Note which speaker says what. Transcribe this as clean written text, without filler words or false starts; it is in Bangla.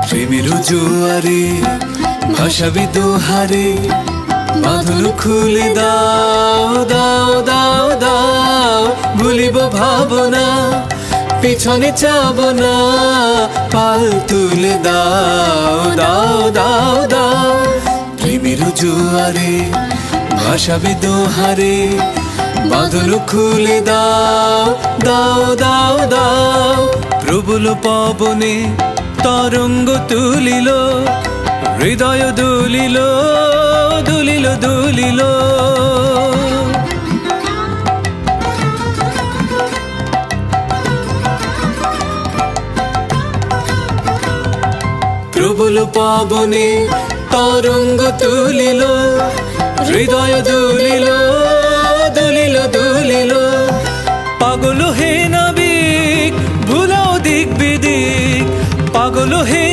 Speaker 1: প্রেমের জোয়ারে ভাসাবি দোহারে বাঁধন খুলে দাও দাও দাও দাও ভুলিব ভাবনা পিছনে চাব না পাল তুলে দাও দাও দাও দাও প্রেমের জোয়ারে ভাসাবি দোহারে বাঁধন খুলে দাও দাও দাও দাও প্রবল পবনে তরঙ্গ তুলিল হৃদয় দুলিল দুলিল দুলিল প্রবল পবনে তরঙ্গ তুলিল হৃদয় দুলিল দুলিল দুলিল পাগল হে নাবিক ভুলাও দিক বিদিক পাগল হে